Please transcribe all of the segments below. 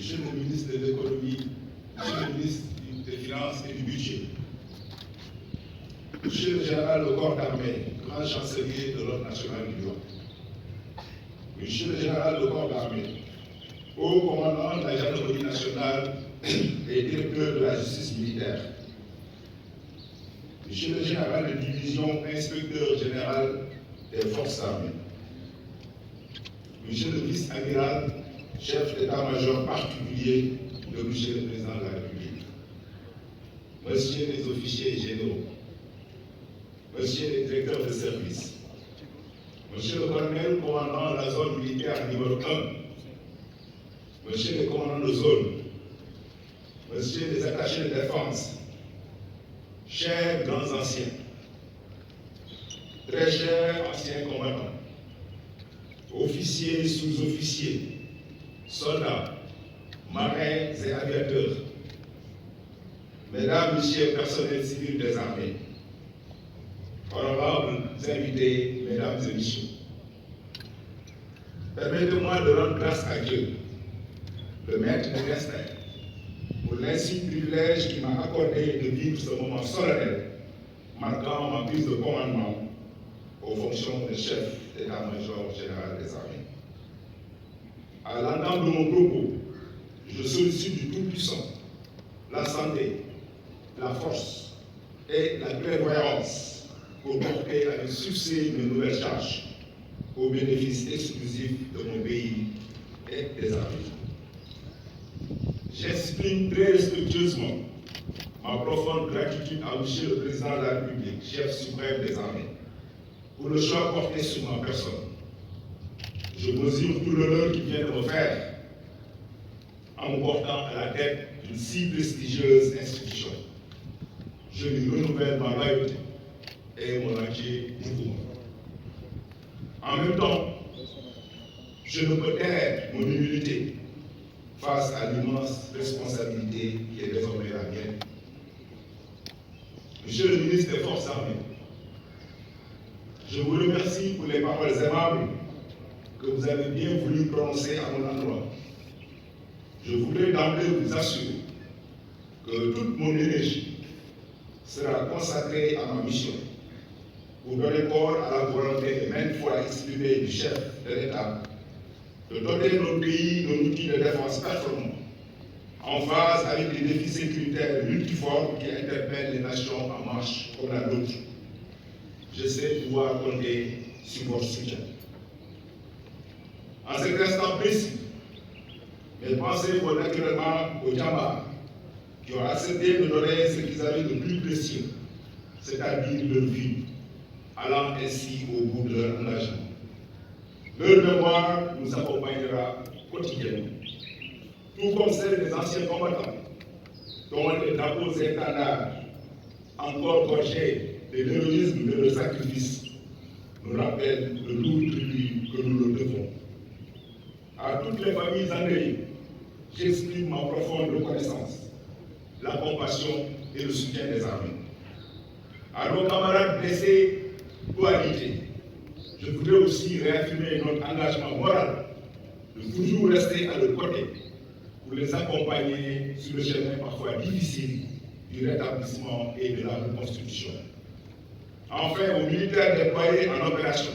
Monsieur le ministre de l'économie, Monsieur le ministre des Finances et du Budget, Monsieur le général de corps d'armée, grand chancelier de l'Ordre national du Lion, Monsieur le général de corps d'armée, haut commandant de la gendarmerie nationale et directeur de la justice militaire, Monsieur le général de division, inspecteur général des forces armées, Monsieur le vice-amiral, chef d'état-major particulier de Monsieur le Président de la République, Monsieur les officiers généraux, Monsieur les directeurs de service, Monsieur le colonel commandant de la zone militaire numéro 1, Monsieur les commandants de zone, Monsieur les attachés de défense, chers grands anciens, très chers anciens combattants, officiers, sous-officiers, soldats, marins et aviateurs, mesdames, messieurs, personnels civils des armées, honorables invités, mesdames et messieurs, permettez-moi de rendre grâce à Dieu, le maître de destin, pour l'insigne privilège qui m'a accordé de vivre ce moment solennel, marquant ma prise de commandement aux fonctions de chef d'état-major général des armées. À l'entame de mon propos, je sollicite du Tout-Puissant la santé, la force et la clairvoyance pour porter avec succès mes nouvelles charges au bénéfice exclusif de mon pays et des armées. J'exprime très respectueusement ma profonde gratitude à Monsieur le Président de la République, chef suprême des armées, pour le choix porté sur ma personne. Je mesure tout l'honneur qu'il vient de me faire en me portant à la tête d'une si prestigieuse institution. Je lui renouvelle ma loyauté et mon entier dévouement. En même temps, je ne peux taire mon humilité face à l'immense responsabilité qui est désormais la mienne. Monsieur le ministre des Forces armées, je vous remercie pour les paroles aimables que vous avez bien voulu prononcer à mon endroit. Je voudrais d'emblée vous assurer que toute mon énergie sera consacrée à ma mission pour donner corps à la volonté maintes fois exprimée du chef de l'État de doter notre pays d'un outil de défense performant, en phase avec les défis sécuritaires multiformes qui interpellent les nations en marche comme la nôtre. Je sais pouvoir compter sur votre soutien. En cet instant précis, mes pensées vont naturellement aux Djambar, qui ont accepté de donner ce qu'ils avaient de plus précieux, c'est-à-dire leur vie, allant ainsi au bout de leur engagement. Leur mémoire nous accompagnera quotidiennement, tout comme celle des anciens combattants, dont les drapeaux étendards, encore gorgés de l'héroïsme de leur sacrifice, nous rappellent le lourd tribut que nous leur devons. À toutes les familles endeuillées, j'exprime ma profonde reconnaissance, la compassion et le soutien des armées. À nos camarades blessés ou alités, je voudrais aussi réaffirmer notre engagement moral de toujours rester à leur côté pour les accompagner sur le chemin parfois difficile du rétablissement et de la reconstruction. Enfin, aux militaires déployés en opération,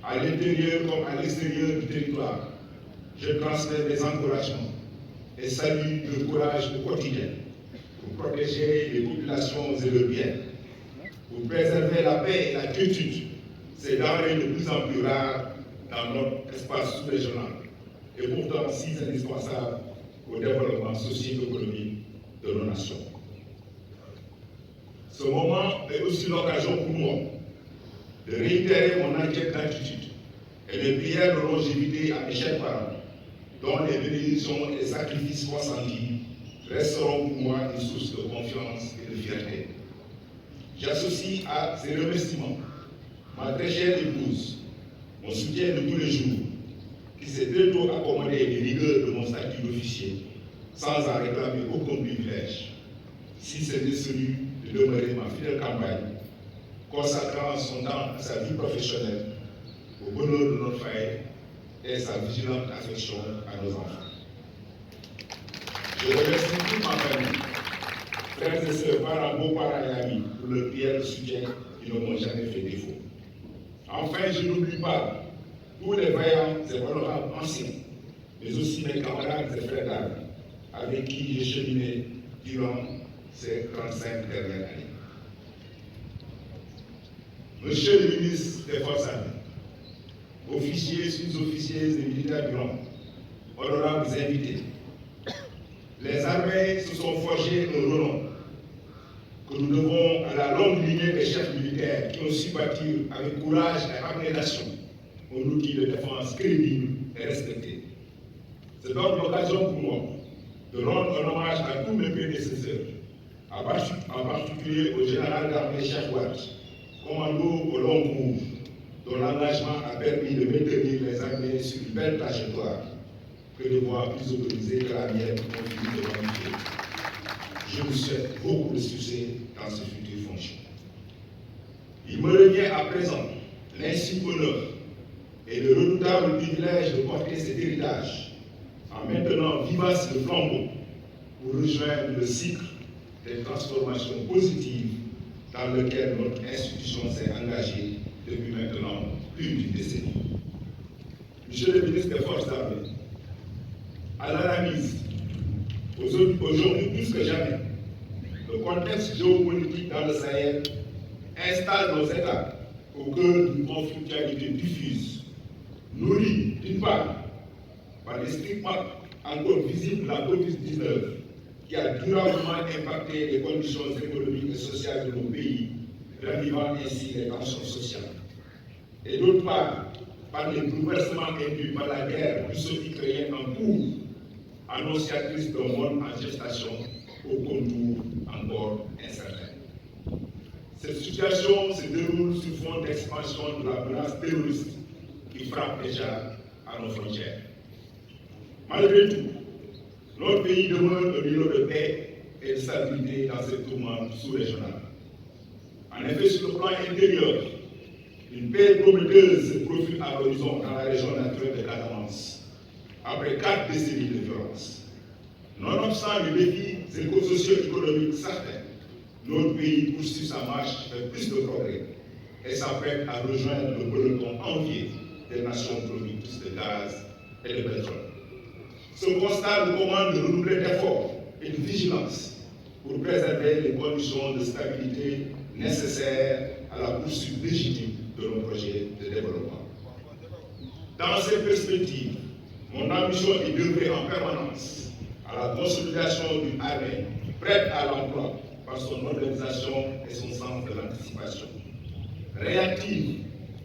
à l'intérieur comme à l'extérieur du territoire, je transmets mes encouragements et salue le courage au quotidien pour protéger les populations et leurs biens, pour préserver la paix et la quiétude, c'est denrées de plus en plus rares dans notre espace sous-régional et pourtant si indispensable au développement socio-économique de nos nations. Ce moment est aussi l'occasion pour moi de réitérer mon entière gratitude et les prières de longévité à mes chers parents, dont les bénédictions et les sacrifices consentis resteront pour moi une source de confiance et de fierté. J'associe à ces remerciements ma très chère épouse, mon soutien de tous les jours, qui s'est très tôt accommodé des rigueurs de mon statut d'officier, sans en réclamer aucun privilège, si c'était celui de demeurer ma fidèle campagne, consacrant son temps à sa vie professionnelle, au bonheur de notre foyer et sa vigilante affection à nos enfants. Je remercie toute ma famille, frères et sœurs, parents, beaux-parents et amis, pour leur prière de soutien qui ne m'ont jamais fait défaut. Enfin, je n'oublie pas tous les vaillants et honorables anciens, mais aussi mes camarades et frères d'armes, avec qui j'ai cheminé durant ces 35 dernières années. Monsieur le ministre des Forces armées, officiers, sous-officiers et militaires du rang, honorables invités, les armées se sont forgées un renom que nous devons à la longue lignée des chefs militaires qui ont su bâtir avec courage et abnégation un outil de défense crédible et respecté. C'est donc l'occasion pour moi de rendre un hommage à tous mes prédécesseurs, en particulier au général d'armée Cheikh Wade, commando au long cours, dont l'engagement a permis de maintenir les armées sur une belle trajectoire que de voies plus autorisées que la mienne continue de magnifier. Je vous souhaite beaucoup de succès dans ces futures fonctions. Il me revient à présent l'insigne honneur et le redoutable privilège de porter cet héritage en maintenant vivace le flambeau pour rejoindre le cycle des transformations positives dans lequel notre institution s'est engagée depuis maintenant plus d'une décennie. Monsieur le ministre des Forces armées, à l'analyse, aujourd'hui plus que jamais, le contexte géopolitique dans le Sahel installe nos États au cœur d'une conflictualité diffuse, nourrie d'une part par les stigmates encore visibles de la COVID-19 qui a durablement impacté les conditions économiques et sociales de nos pays, ravivant ainsi les tensions sociales. Et d'autre part, par les bouleversements induits par la guerre russo-ukrainienne en cours, annonciatrice d'un monde en gestation au contour encore incertain. Cette situation se déroule sous fond d'expansion de la menace terroriste qui frappe déjà à nos frontières. Malgré tout, notre pays demeure un lieu de paix et de stabilité dans cette tourmente sous-régionale. En effet, sur le plan intérieur, une paix prometteuse se profile à l'horizon dans la région naturelle de Casamance, après 4 décennies de violence. Nonobstant les défis éco-socio-économiques certains, notre pays poursuit sa marche vers plus de progrès et s'apprête à rejoindre le peloton envié des nations productrices de gaz et de pétrole. Ce constat nous commande de redoubler d'efforts et de vigilance pour préserver les conditions de stabilité nécessaires à la poursuite légitime de nos projets de développement. Dans ces perspectives, mon ambition est d'œuvrer en permanence à la consolidation d'une armée prête à l'emploi par son organisation et son sens de l'anticipation, réactive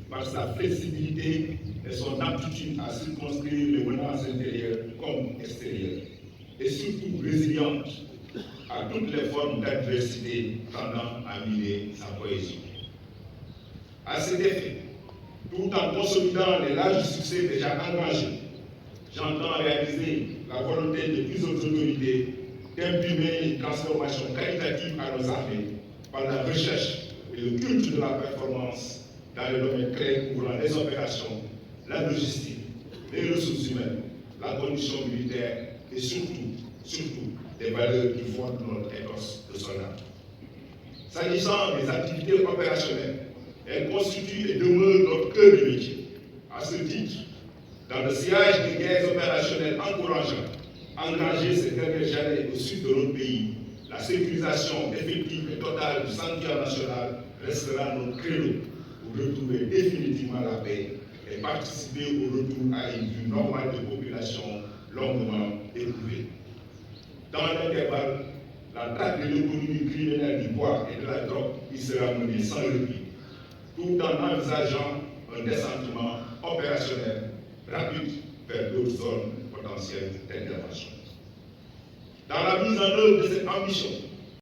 par sa flexibilité et son aptitude à circonscrire les menaces intérieures comme extérieures, et surtout résiliente à toutes les formes d'adversité tendant à miner sa cohésion. À cet effet, tout en consolidant les larges succès déjà engagés, j'entends réaliser la volonté de plusieurs autorités d'imprimer une transformation qualitative à nos armées par la recherche et le culte de la performance dans les domaines clés couvrant les opérations, la logistique, les ressources humaines, la condition militaire et surtout, les valeurs qui fondent notre ethos de soldat. S'agissant des activités opérationnelles, elles constituent et demeurent notre cœur de métier. À ce titre, dans le sillage des guerres opérationnelles encourageantes engagées ces dernières années au sud de notre pays, la sécurisation effective et totale du sanctuaire national restera notre credo pour retrouver définitivement la paix et participer au retour à une vie normale de population longuement éprouvée. Dans l'intervalle, la traque de l'économie criminelle du bois et de la drogue y sera menée sans répit, tout en envisageant un descendement opérationnel rapide vers d'autres zones potentielles d'intervention. Dans la mise en œuvre de cette ambition,